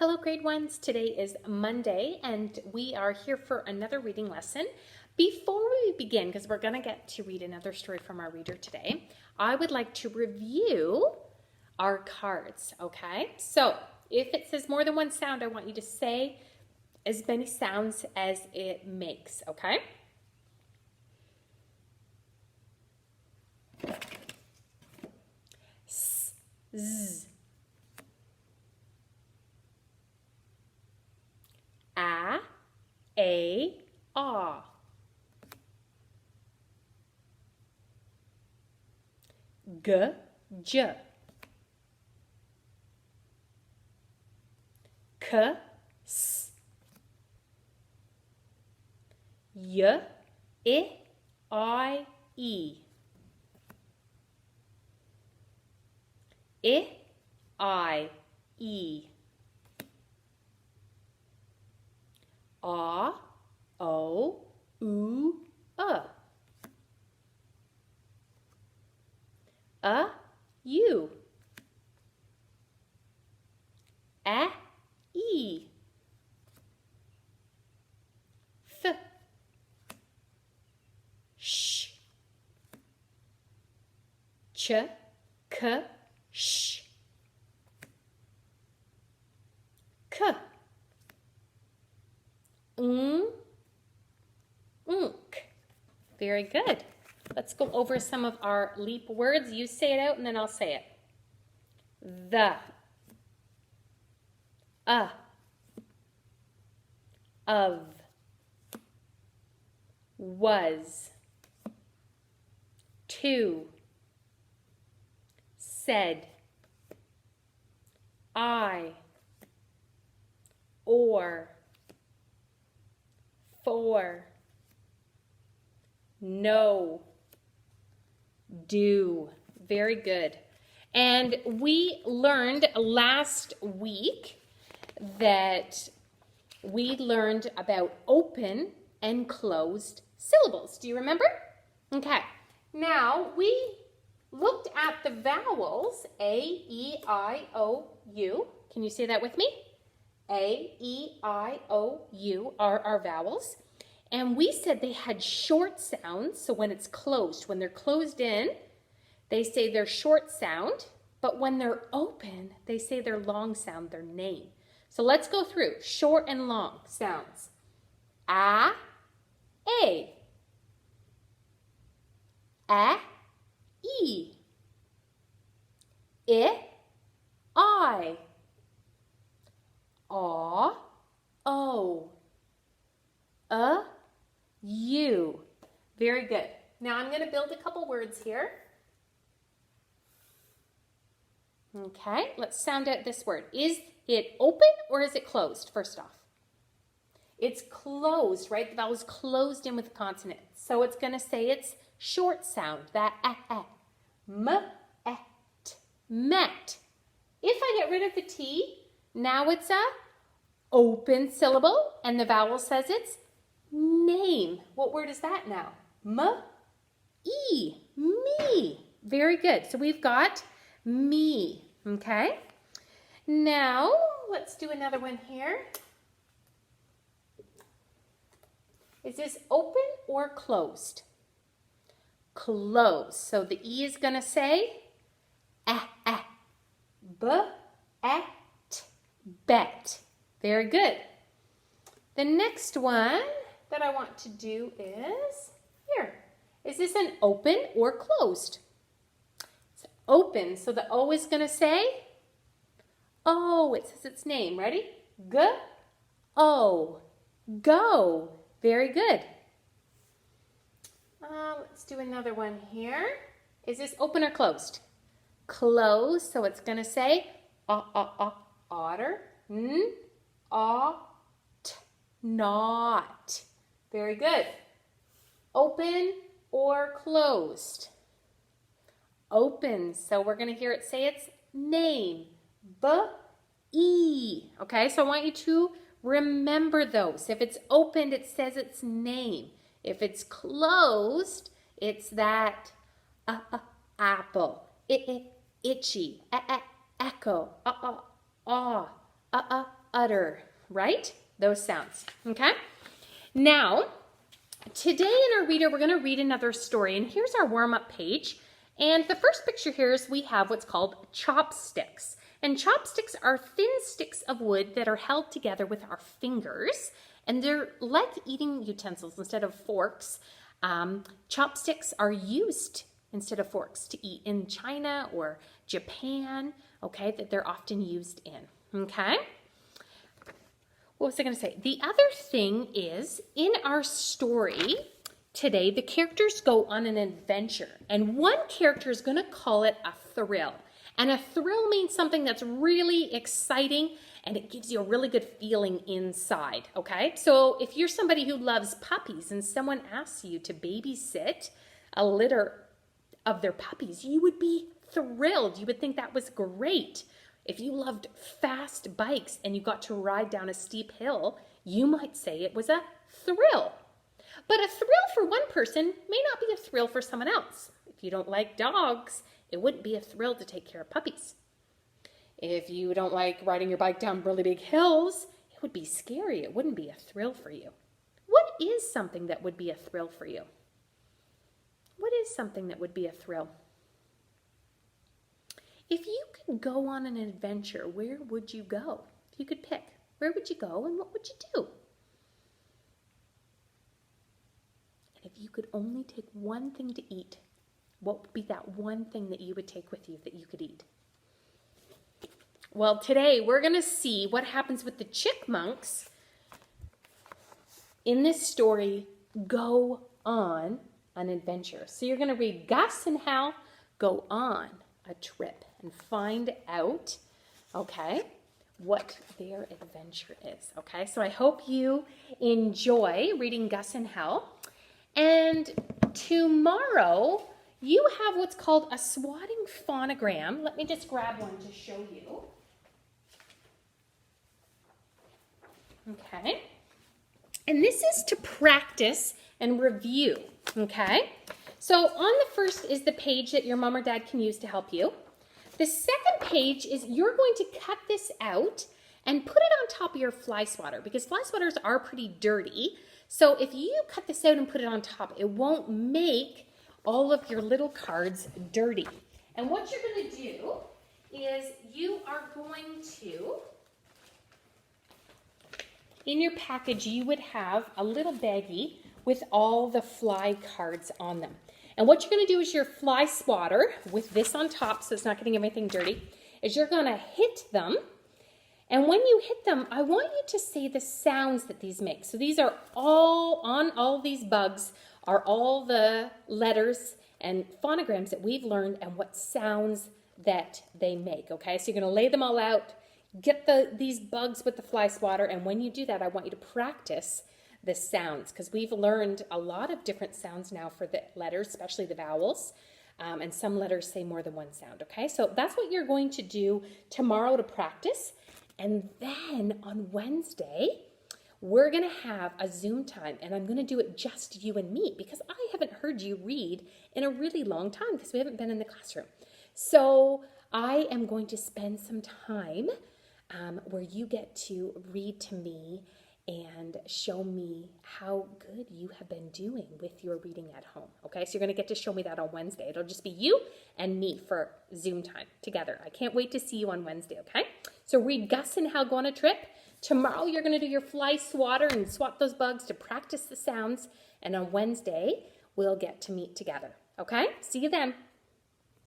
Hello grade ones, today is Monday and we are here for another reading lesson. Before we begin, because we're going to get to read another story from our reader today, I would like to review our cards, okay? So if it says more than one sound, I want you to say as many sounds as it makes, okay? S, Z. A, ah. G, j. K, s. Y, I, e. I, e. A, O, U, U. E. F. Sh. Ch, k, sh. K. Unk. Very good. Let's go over some of our leap words. You say it out and then I'll say it. The. Of. Was. To. Said. I. Or. For. No. Do. Very good. And we learned last week that we learned about open and closed syllables. Do you remember? Okay. Now we looked at the vowels A, E, I, O, U. Can you say that with me? A, E, I, O, U are our vowels. And we said they had short sounds. So when it's closed, when they're closed in, they say their short sound. But when they're open, they say their long sound, their name. So let's go through short and long sounds. A, E. I. O. U. Very good. Now I'm going to build a couple words here. Okay, let's sound out this word. Is it open or is it closed, first off? It's closed, right? The vowel's closed in with a consonant. So it's going to say its short sound, that met. Met. If I get rid of the T, now it's a open syllable, and the vowel says it's name. What word is that now? Me. Very good. So we've got me, okay? Now, let's do another one here. Is this open or closed? Closed. So the E is going to say bet. Very good. The next one that I want to do is here. Is this an open or closed? It's open. So the O is going to say O. It says its name. Ready? G-O. Go. Very good. Let's do another one here. Is this open or closed? Closed. So it's going to say otter. Not. Very good. Open or closed? Open. So we're going to hear it say its name. B-E. Okay, so I want you to remember those. If it's opened, it says its name. If it's closed, it's that apple. Itchy. Echo. utter, right? Those sounds, okay? Now, today in our reader, we're going to read another story, and here's our warm-up page. And the first picture here is we have what's called chopsticks. And chopsticks are thin sticks of wood that are held together with our fingers, and they're like eating utensils instead of forks. Chopsticks are used instead of forks to eat in China or Japan, okay, that they're often used in, okay? What was I going to say? The other thing is, in our story today, the characters go on an adventure, and one character is going to call it a thrill. And a thrill means something that's really exciting, and it gives you a really good feeling inside, okay? So if you're somebody who loves puppies and someone asks you to babysit a litter of their puppies, you would be thrilled. You would think that was great. If you loved fast bikes and you got to ride down a steep hill, you might say it was a thrill. But a thrill for one person may not be a thrill for someone else. If you don't like dogs, it wouldn't be a thrill to take care of puppies. If you don't like riding your bike down really big hills, it would be scary. It wouldn't be a thrill for you. What is something that would be a thrill for you? What is something that would be a thrill? If you could go on an adventure, where would you go? If you could pick, where would you go and what would you do? And if you could only take one thing to eat, what would be that one thing that you would take with you that you could eat? Well, today we're going to see what happens with the chipmunks in this story, Go on an Adventure. So you're going to read Gus and Hal go on a trip and find out, okay, what their adventure is, okay? So I hope you enjoy reading Gus and Hal. And tomorrow, you have what's called a swatting phonogram. Let me just grab one to show you. Okay. And this is to practice and review, okay? So on the first is the page that your mom or dad can use to help you. The second page is you're going to cut this out and put it on top of your fly swatter because fly swatters are pretty dirty. So if you cut this out and put it on top, it won't make all of your little cards dirty. And what you're going to do is you are going to, in your package, you would have a little baggie with all the fly cards on them. And what you're going to do is your fly swatter, with this on top so it's not getting everything dirty, is you're going to hit them. And when you hit them, I want you to say the sounds that these make. So these are all, on all these bugs, are all the letters and phonograms that we've learned and what sounds that they make, okay? So you're going to lay them all out, get these bugs with the fly swatter, and when you do that, I want you to practice the sounds because we've learned a lot of different sounds now for the letters, especially the vowels, and some letters say more than one sound, okay? So that's what you're going to do tomorrow to practice, and then on Wednesday, we're going to have a Zoom time, and I'm going to do it just you and me because I haven't heard you read in a really long time because we haven't been in the classroom. So I am going to spend some time where you get to read to me and show me how good you have been doing with your reading at home. Okay, so you're going to get to show me that on Wednesday. It'll just be you and me for Zoom time together. I can't wait to see you on Wednesday, okay? So read Gus and Hal Go on a Trip. Tomorrow you're going to do your fly swatter and swat those bugs to practice the sounds. And on Wednesday, we'll get to meet together. Okay? See you then.